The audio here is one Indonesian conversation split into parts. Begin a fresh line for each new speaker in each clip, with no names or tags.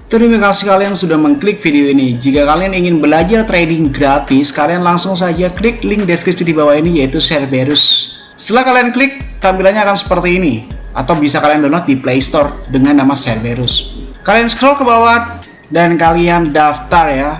Terima kasih kalian sudah mengklik video ini. Jika kalian ingin belajar trading gratis, kalian langsung saja klik link deskripsi di bawah ini, yaitu Cerberus. Setelah kalian klik, tampilannya akan seperti ini. Atau bisa kalian download di Play Store dengan nama Cerberus. Kalian scroll ke bawah dan kalian daftar ya.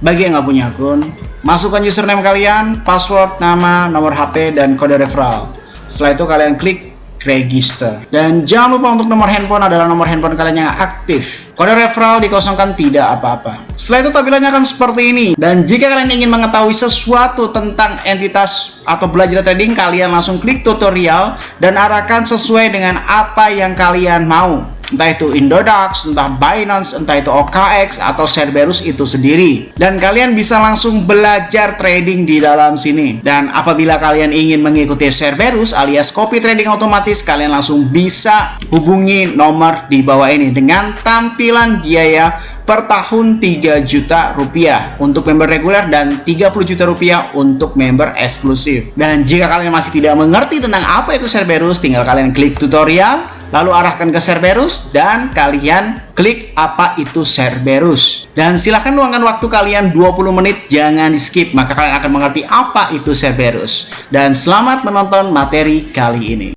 Bagi yang nggak punya akun, masukkan username kalian, password, nama, nomor HP, dan kode referral. Setelah itu kalian klik register. Dan jangan lupa untuk nomor handphone adalah nomor handphone kalian yang aktif. Kode referral dikosongkan, tidak apa-apa. Setelah itu tampilannya akan seperti ini. Dan jika kalian ingin mengetahui sesuatu tentang entitas atau belajar trading, kalian langsung klik tutorial dan arahkan sesuai dengan apa yang kalian mau. Entah itu Indodax, entah Binance, entah itu OKX, atau Cerberus itu sendiri. Dan kalian bisa langsung belajar trading di dalam sini. Dan apabila kalian ingin mengikuti Cerberus alias copy trading otomatis, kalian langsung bisa hubungi nomor di bawah ini dengan tampilan biaya per tahun 3 juta rupiah untuk member reguler dan 30 juta rupiah untuk member eksklusif. Dan jika kalian masih tidak mengerti tentang apa itu Cerberus, tinggal kalian klik tutorial, lalu arahkan ke Cerberus dan kalian klik apa itu Cerberus. Dan silahkan luangkan waktu kalian 20 menit, jangan di skip, maka kalian akan mengerti apa itu Cerberus. Dan selamat menonton materi kali ini.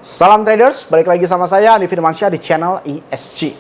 Salam traders, balik lagi sama saya Andi Firmansyah di channel ESG.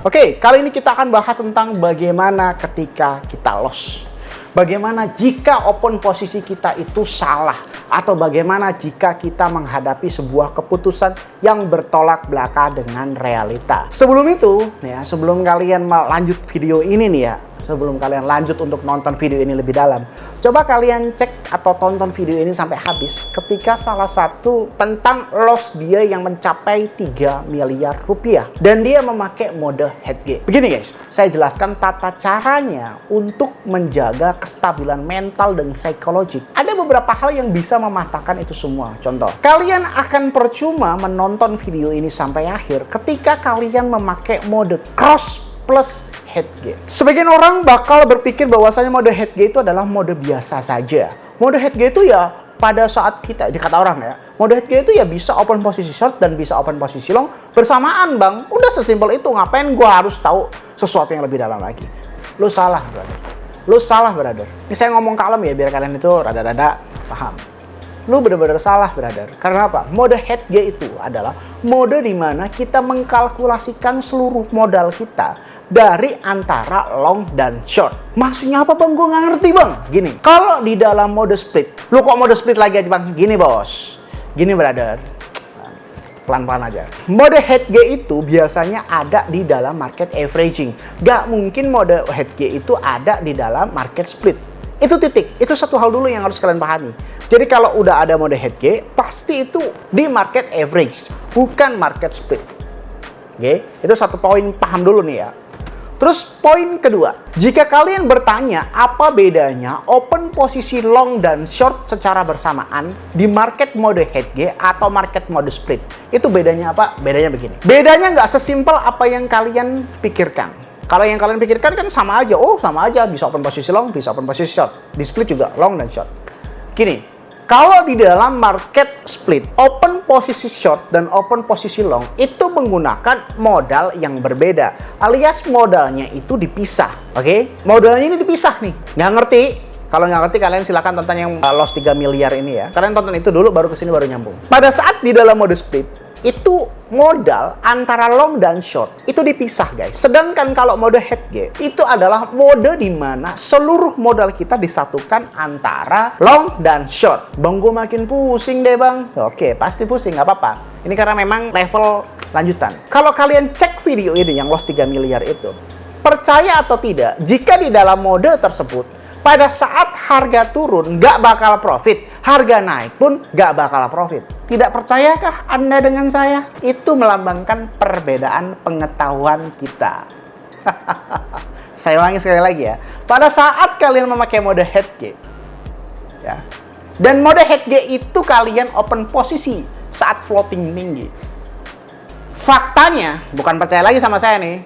Oke, kali ini kita akan bahas tentang bagaimana ketika kita loss. Bagaimana jika open posisi kita itu salah, atau bagaimana jika kita menghadapi sebuah keputusan yang bertolak belakang dengan realita. Sebelum itu, ya, sebelum kalian lanjut video ini nih ya, sebelum kalian lanjut untuk nonton video ini lebih dalam, coba kalian cek atau tonton video ini sampai habis ketika salah satu tentang loss dia yang mencapai 3 miliar rupiah dan dia memakai mode hedge. Begini guys, saya jelaskan tata caranya untuk menjaga kestabilan mental dan psikologik. Ada beberapa hal yang bisa mematahkan itu semua. Contoh, kalian akan percuma menonton video ini sampai akhir ketika kalian memakai mode cross plus hedge. Sebagian orang bakal berpikir bahwasanya mode hedge itu adalah mode biasa saja. Mode hedge itu ya pada saat kita, dikata orang ya, mode hedge itu ya bisa open posisi short dan bisa open posisi long bersamaan bang. Udah sesimpel itu, ngapain gua harus tahu sesuatu yang lebih dalam lagi? Lu salah brother. Lu salah brother. Ini saya ngomong kalem ya biar kalian itu rada-rada paham. Lu benar-benar salah brother. Karena apa? Mode hedge itu adalah mode di mana kita mengkalkulasikan seluruh modal kita dari antara long dan short. Maksudnya apa bang? Gue nggak ngerti bang. Gini, kalau di dalam mode split, lu kok mode split lagi aja bang? Gini bos, gini brother, pelan-pelan aja. Mode hedge itu biasanya ada di dalam market averaging. Gak mungkin mode hedge itu ada di dalam market split. Itu titik, itu satu hal dulu yang harus kalian pahami. Jadi kalau udah ada mode hedge, pasti itu di market average, bukan market split. Oke, itu satu poin paham dulu nih ya. Terus poin kedua, jika kalian bertanya apa bedanya open posisi long dan short secara bersamaan di market mode hedge atau market mode split, itu bedanya apa? Bedanya begini. Bedanya nggak sesimpel apa yang kalian pikirkan. Kalau yang kalian pikirkan kan sama aja. Oh sama aja, bisa open posisi long, bisa open posisi short. Di split juga long dan short. Gini, kalau di dalam market split, open posisi short dan open posisi long itu menggunakan modal yang berbeda. Alias modalnya itu dipisah. Oke? Modalnya ini dipisah nih. Nggak ngerti? Kalau nggak ngerti kalian silakan tonton yang loss 3 miliar ini ya. Kalian tonton itu dulu baru kesini baru nyambung. Pada saat di dalam mode split, itu modal antara long dan short itu dipisah guys. Sedangkan kalau mode hedge itu adalah mode di mana seluruh modal kita disatukan antara long dan short. Bang gue makin pusing deh bang. Oke pasti pusing, nggak apa-apa. Ini karena memang level lanjutan. Kalau kalian cek video ini yang loss 3 miliar itu, percaya atau tidak, jika di dalam mode tersebut pada saat harga turun nggak bakal profit, harga naik pun nggak bakal profit. Tidak percayakah Anda dengan saya? Itu melambangkan perbedaan pengetahuan kita. Saya ulangi sekali lagi ya. Pada saat kalian memakai mode hedge, ya, Dan mode head G itu kalian open posisi saat floating tinggi. Faktanya, bukan percaya lagi sama saya nih.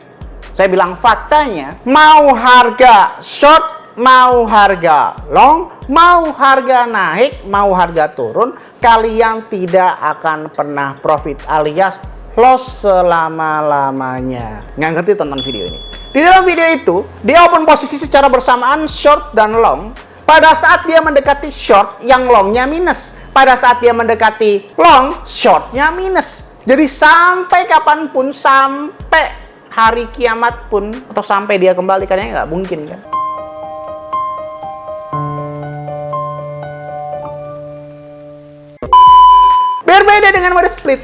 Saya bilang faktanya, mau harga short, mau harga long, mau harga naik, mau harga turun, kalian tidak akan pernah profit alias loss selama-lamanya. Nggak ngerti, tonton video ini. Di dalam video itu, dia open posisi secara bersamaan short dan long. Pada saat dia mendekati short, yang longnya minus. Pada saat dia mendekati long, shortnya minus. Jadi sampai kapanpun, sampai hari kiamat pun, atau sampai dia kembali, kayaknya nggak mungkin kan. Berbeda dengan mode split.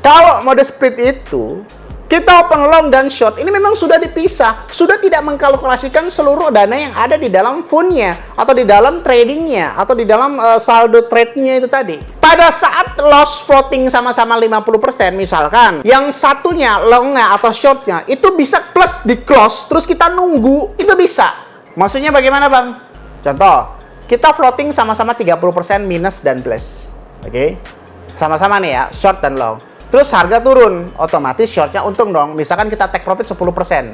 Kalau mode split itu, kita open long dan short, ini memang sudah dipisah. Sudah tidak mengkalkulasikan seluruh dana yang ada di dalam fundnya, atau di dalam tradingnya, atau di dalam saldo trade-nya itu tadi. Pada saat loss floating sama-sama 50%, misalkan, yang satunya long-nya atau short-nya, itu bisa plus di close, terus kita nunggu, itu bisa. Maksudnya bagaimana, Bang? Contoh, kita floating sama-sama 30% minus dan plus. Oke? Sama-sama nih ya, short dan long. Terus harga turun, otomatis shortnya untung dong. Misalkan kita take profit 10%.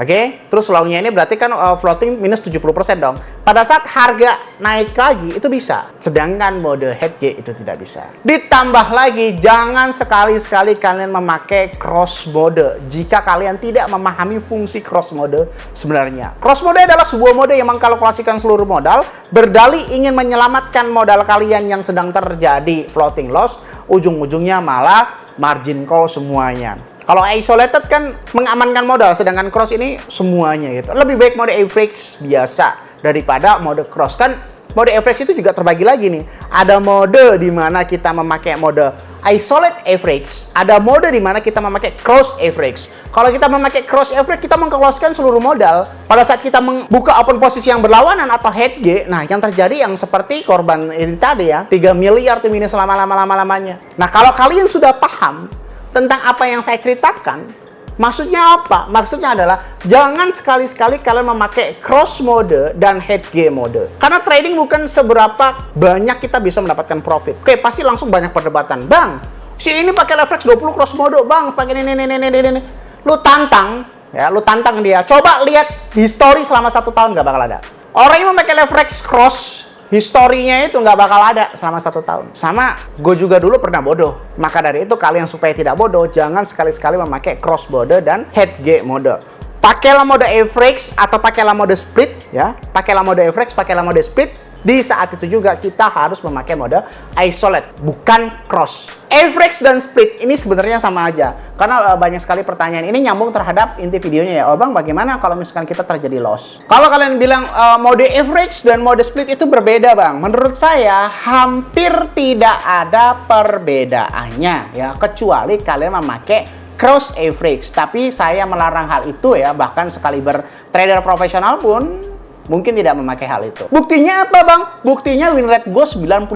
Oke? Terus longnya ini berarti kan floating minus 70% dong. Pada saat harga naik lagi, itu bisa. Sedangkan mode head G itu tidak bisa. Ditambah lagi, jangan sekali-sekali kalian memakai cross mode jika kalian tidak memahami fungsi cross mode sebenarnya. Cross mode adalah sebuah mode yang mengkalkulasikan seluruh modal, berdalih ingin menyelamatkan modal kalian yang sedang terjadi floating loss, ujung-ujungnya malah margin call semuanya. Kalau isolated kan mengamankan modal, sedangkan cross ini semuanya gitu. Lebih baik mode average biasa daripada mode cross. Kan mode average itu juga terbagi lagi nih. Ada mode di mana kita memakai mode isolate average, ada mode di mana kita memakai cross average. Kalau kita memakai cross average, kita mengkalkulasikan seluruh modal. Pada saat kita membuka open posisi yang berlawanan atau head G, nah yang terjadi yang seperti korban ini tadi ya, 3 miliar tuh minus lama-lamanya. Nah, kalau kalian sudah paham tentang apa yang saya ceritakan, maksudnya apa? Maksudnya adalah jangan sekali-sekali kalian memakai cross mode dan head G mode. Karena trading bukan seberapa banyak kita bisa mendapatkan profit. Oke, pasti langsung banyak perdebatan. Bang, si ini pakai leverage 20 cross mode, Bang, pakai ini. Lu tantang, ya, lu tantang dia. Coba lihat history selama 1 tahun, nggak bakal ada. Orang yang memakai leverage cross, historinya itu nggak bakal ada selama 1 tahun. Sama, gue juga dulu pernah bodoh. Maka dari itu kalian supaya tidak bodoh, jangan sekali-sekali memakai cross mode dan head G mode. Pakailah mode average atau pakailah mode split, ya. Pakailah mode average, pakailah mode split. Di saat itu juga kita harus memakai mode isolate, bukan cross. Average dan split ini sebenarnya sama aja. Karena banyak sekali pertanyaan. Ini nyambung terhadap inti videonya ya. Oh Bang, bagaimana kalau misalkan kita terjadi loss? Kalau kalian bilang mode average dan mode split itu berbeda, Bang. Menurut saya hampir tidak ada perbedaannya ya, kecuali kalian memakai cross average. Tapi saya melarang hal itu ya. Bahkan sekaliber trader profesional pun mungkin tidak memakai hal itu. Buktinya apa, Bang? Buktinya win rate gue 99%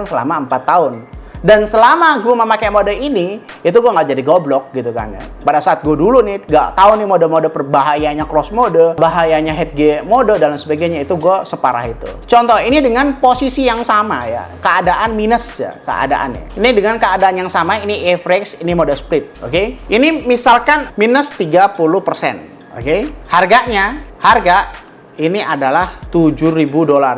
selama 4 tahun. Dan selama gue memakai mode ini, itu gue nggak jadi goblok gitu kan ya. Pada saat gue dulu nih, nggak tahu nih mode-mode berbahayanya cross mode, bahayanya head G mode, dan sebagainya, itu gue separah itu. Contoh, ini dengan posisi yang sama ya. Keadaan minus ya, keadaannya. Ini dengan keadaan yang sama, ini average, ini mode split, oke? Ini misalkan minus 30%, oke? Harga ini adalah $7.000.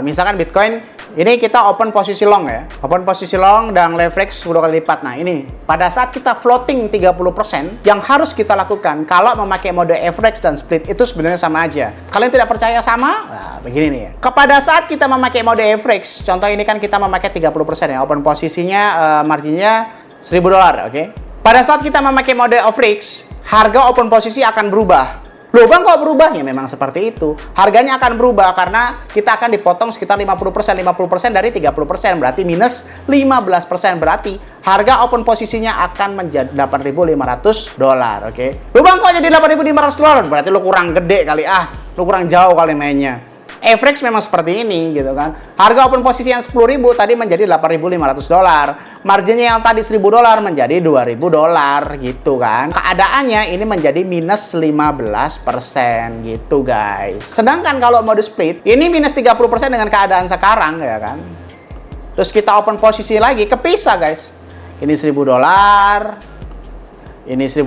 Misalkan Bitcoin, ini kita open posisi long ya. Open posisi long dan leverage 10 kali lipat. Nah ini, pada saat kita floating 30%, yang harus kita lakukan kalau memakai mode average dan split itu sebenarnya sama aja. Kalian tidak percaya sama? Nah, begini nih ya. Kepada saat kita memakai mode average, contoh ini kan kita memakai 30% ya. Open posisinya, marginnya $1.000, oke? Pada saat kita memakai mode average, harga open posisi akan berubah. Loh Bang, kok berubah? Ya memang seperti itu. Harganya akan berubah karena kita akan dipotong sekitar 50% dari 30%, berarti minus 15%. Berarti harga open posisinya akan menjadi $8.500, oke? Loh Bang, kok jadi $8.500? Berarti lo kurang gede kali, lo kurang jauh kali mainnya. Average memang seperti ini gitu kan. Harga open posisi yang 10.000 tadi menjadi $8.500. marginnya yang tadi $1.000 menjadi $2.000 gitu kan. Keadaannya ini menjadi minus 15% gitu guys. Sedangkan kalau mode split, ini minus 30% dengan keadaan sekarang ya kan. Terus kita open posisi lagi, kepisah guys. Ini $1.000, ini $1.000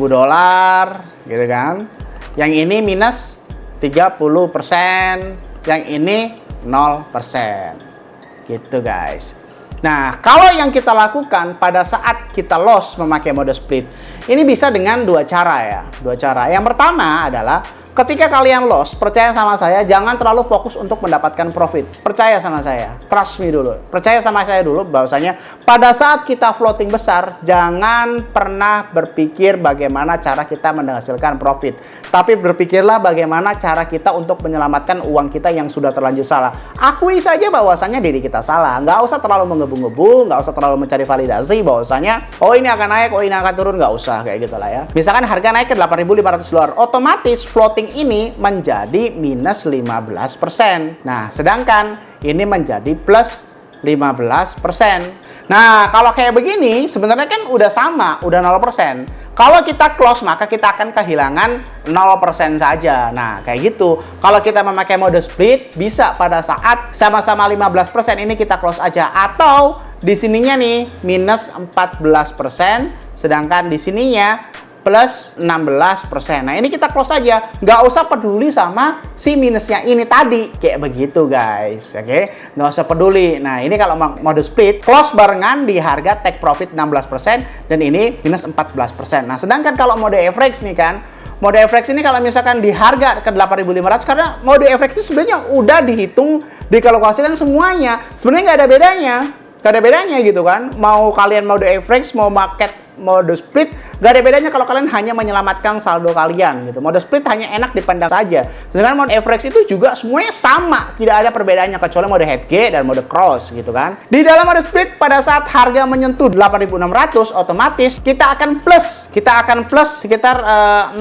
gitu kan. Yang ini minus 30%, yang ini 0% gitu guys. Nah, kalau yang kita lakukan pada saat kita loss memakai mode split, ini bisa dengan dua cara ya. Dua cara. Yang pertama adalah ketika kalian loss, percaya sama saya, jangan terlalu fokus untuk mendapatkan profit. Percaya sama saya, trust me dulu. Percaya sama saya dulu bahwasanya pada saat kita floating besar, jangan pernah berpikir bagaimana cara kita menghasilkan profit. Tapi berpikirlah bagaimana cara kita untuk menyelamatkan uang kita yang sudah terlanjur salah. Akui saja bahwasanya diri kita salah. Nggak usah terlalu menggebu-gebu, nggak usah terlalu mencari validasi bahwasanya, oh ini akan naik, oh ini akan turun, nggak usah kayak gitu lah ya. Misalkan harga naik ke $8.500, otomatis floating ini menjadi minus 15%. Nah, sedangkan ini menjadi plus 15%. Nah, kalau kayak begini sebenarnya kan udah sama, udah 0%. Kalau kita close maka kita akan kehilangan 0% saja. Nah, kayak gitu. Kalau kita memakai mode split bisa pada saat sama-sama 15% ini kita close aja, atau di sininya nih minus 14%, sedangkan di sininya plus 16%. Nah, ini kita close aja. Nggak usah peduli sama si minusnya ini tadi. Kayak begitu, guys. Oke? Nggak usah peduli. Nah, ini kalau mode split, close barengan di harga take profit 16%, dan ini minus 14%. Nah, sedangkan kalau mode average nih kan, mode average ini kalau misalkan di harga ke 8.500, karena mode average itu sebenarnya udah dihitung, dikalkulasikan semuanya. Sebenarnya nggak ada bedanya. Nggak ada bedanya gitu kan. Mau kalian mode average, mau market mode split, gak ada bedanya kalau kalian hanya menyelamatkan saldo kalian gitu. Mode split hanya enak dipandang saja. Sedangkan mode average itu juga semuanya sama, tidak ada perbedaannya kecuali mode head G dan mode cross gitu kan. Di dalam mode split pada saat harga menyentuh 8.600, otomatis kita akan plus. Kita akan plus sekitar 0,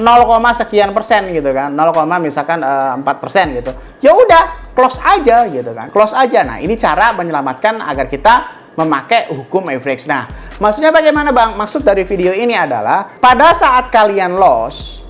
sekian persen gitu kan. 0, misalkan 4% gitu. Ya udah, close aja gitu kan. Close aja. Nah, ini cara menyelamatkan agar kita memakai hukum average. Nah, maksudnya bagaimana Bang? Maksud dari video ini adalah pada saat kalian loss,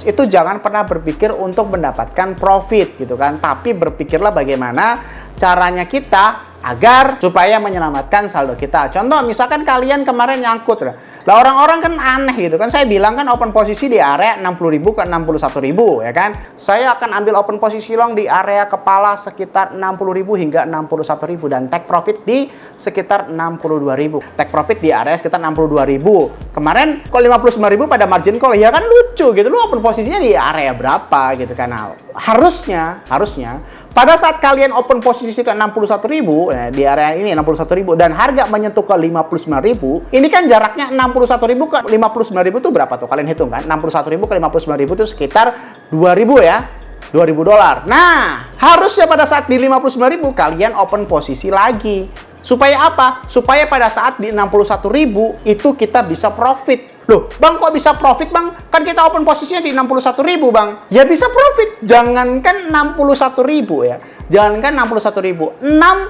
itu jangan pernah berpikir untuk mendapatkan profit gitu kan. Tapi berpikirlah bagaimana caranya kita agar supaya menyelamatkan saldo kita. Contoh, misalkan kalian kemarin nyangkut lah, orang-orang kan aneh gitu kan. Saya bilang kan open posisi di area 60.000 ke 61.000 ya kan. Saya akan ambil open posisi long di area kepala sekitar 60.000 hingga 61.000 dan take profit di sekitar 62.000. Take profit di area sekitar 62.000. Kemarin kok 59.000 pada margin call, ya kan lucu gitu. Lu open posisinya di area berapa gitu kan. Nah, harusnya pada saat kalian open posisi ke 61.000, di area ini 61.000 dan harga menyentuh ke 59.000, ini kan jaraknya 61.000 ke 59.000 itu berapa tuh? Kalian hitung kan? 61.000 ke 59.000 itu sekitar 2.000 ya. $2.000. Nah, harusnya pada saat di 59.000 kalian open posisi lagi. Supaya apa? Supaya pada saat di 61.000 itu kita bisa profit. Loh, Bang, kok bisa profit, Bang? Kan kita open posisinya di 61.000, Bang. Ya bisa profit. Jangankan 61.000 ya. Jangankan 61.000,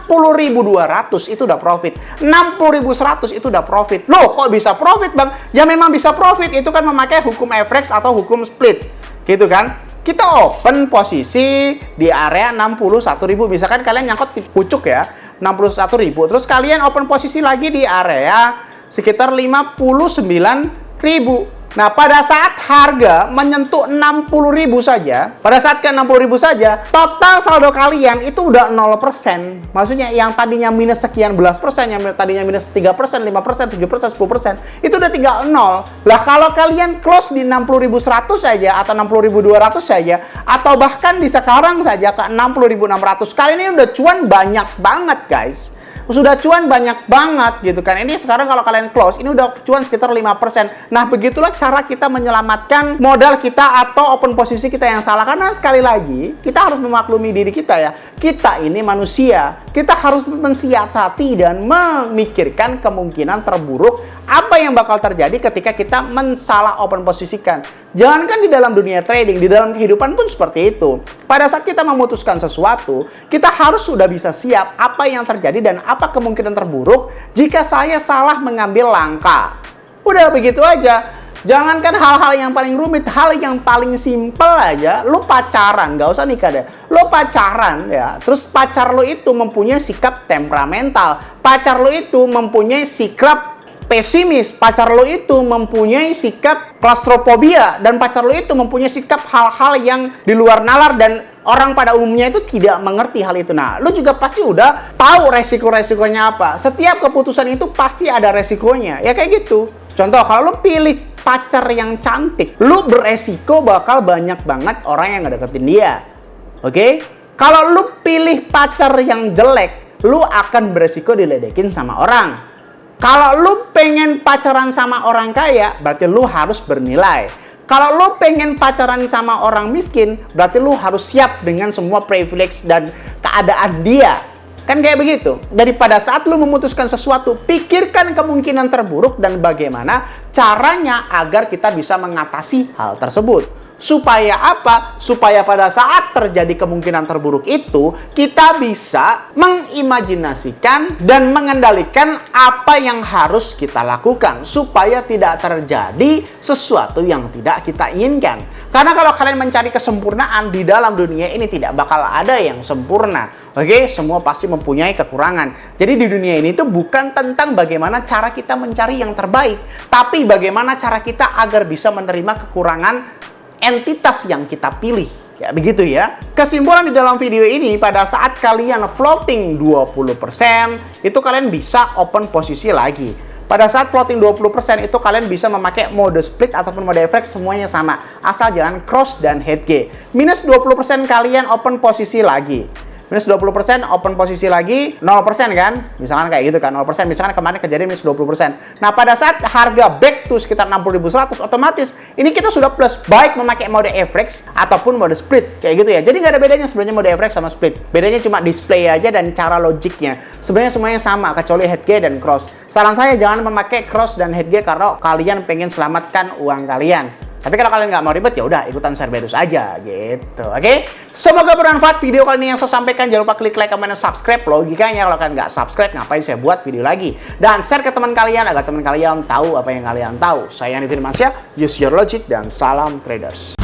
60.200 itu udah profit. 60.100 itu udah profit. Loh, kok bisa profit, Bang? Ya memang bisa profit. Itu kan memakai hukum average atau hukum split. Gitu kan? Kita open posisi di area 61.000. Misalkan kalian nyangkut di pucuk ya, 61.000. Terus kalian open posisi lagi di area sekitar 59.000. Nah, pada saat harga menyentuh 60.000 saja, pada saat ke 60.000 saja, total saldo kalian itu udah 0%. Maksudnya yang tadinya minus sekian belas persen, yang tadinya minus 3%, 5%, 7%, 10%, itu udah tinggal 0. Lah, kalau kalian close di 60.100 saja, atau 60.200 saja, atau bahkan di sekarang saja ke 60.600, kalian ini udah cuan banyak banget, guys. Sudah cuan banyak banget gitu kan. Ini sekarang kalau kalian close, ini udah cuan sekitar 5%. Nah, begitulah cara kita menyelamatkan modal kita atau open posisi kita yang salah. Karena sekali lagi, kita harus memaklumi diri kita ya. Kita ini manusia. Kita harus mensiasati dan memikirkan kemungkinan terburuk Apa yang bakal terjadi ketika kita mensalah open posisikan? Jangankan di dalam dunia trading, di dalam kehidupan pun seperti itu. Pada saat kita memutuskan sesuatu, kita harus sudah bisa siap apa yang terjadi dan apa kemungkinan terburuk jika saya salah mengambil langkah. Udah begitu aja. Jangankan hal-hal yang paling rumit, hal yang paling simpel aja. Lu pacaran, nggak usah nikah deh. Lu pacaran ya, terus pacar lu itu mempunyai sikap temperamental. Pacar lu itu mempunyai sikap pesimis. Pacar lu itu mempunyai sikap klaustrofobia. Dan pacar lu itu mempunyai sikap hal-hal yang di luar nalar dan orang pada umumnya itu tidak mengerti hal itu. Nah, lu juga pasti udah tahu resiko-resikonya apa. Setiap keputusan itu pasti ada resikonya. Ya kayak gitu. Contoh, kalau lu pilih pacar yang cantik, lu beresiko bakal banyak banget orang yang ngedeketin dia. Oke? Kalau lu pilih pacar yang jelek, lu akan beresiko diledekin sama orang. Kalau lu pengen pacaran sama orang kaya, berarti lu harus bernilai. Kalau lu pengen pacaran sama orang miskin, berarti lu harus siap dengan semua privilege dan keadaan dia. Kan kayak begitu. Jadi pada saat lu memutuskan sesuatu, pikirkan kemungkinan terburuk dan bagaimana caranya agar kita bisa mengatasi hal tersebut. Supaya apa? Supaya pada saat terjadi kemungkinan terburuk itu, kita bisa mengimajinasikan dan mengendalikan apa yang harus kita lakukan. Supaya tidak terjadi sesuatu yang tidak kita inginkan. Karena kalau kalian mencari kesempurnaan di dalam dunia ini, tidak bakal ada yang sempurna. Oke, semua pasti mempunyai kekurangan. Jadi di dunia ini itu bukan tentang bagaimana cara kita mencari yang terbaik, tapi bagaimana cara kita agar bisa menerima kekurangan entitas yang kita pilih. Ya begitu ya. Kesimpulan di dalam video ini, pada saat kalian floating 20%, itu kalian bisa open posisi lagi. Pada saat floating 20% itu kalian bisa memakai mode split ataupun mode efek, semuanya sama. Asal jangan cross dan head G. Minus 20% kalian open posisi lagi. Minus 20% open posisi lagi, 0% kan? Misalkan kayak gitu kan, 0%. Misalkan kemarin kejadian minus 20%. Nah, pada saat harga back to sekitar 60.100, otomatis ini kita sudah plus, baik memakai mode FX ataupun mode split. Kayak gitu ya. Jadi nggak ada bedanya sebenarnya mode FX sama split. Bedanya cuma display aja dan cara logiknya. Sebenarnya semuanya sama, kecuali head G dan cross. Saran saya jangan memakai cross dan head G kalau kalian pengen selamatkan uang kalian. Tapi kalau kalian nggak mau ribet, ya udah ikutan Cerberus aja gitu. Oke? Semoga bermanfaat video kali ini yang saya sampaikan. Jangan lupa klik like, comment, dan subscribe. Logikanya kalau kalian nggak subscribe, ngapain saya buat video lagi? Dan share ke teman kalian agar teman kalian tahu apa yang kalian tahu. Saya Andi Firmansyah, use your logic, dan salam traders.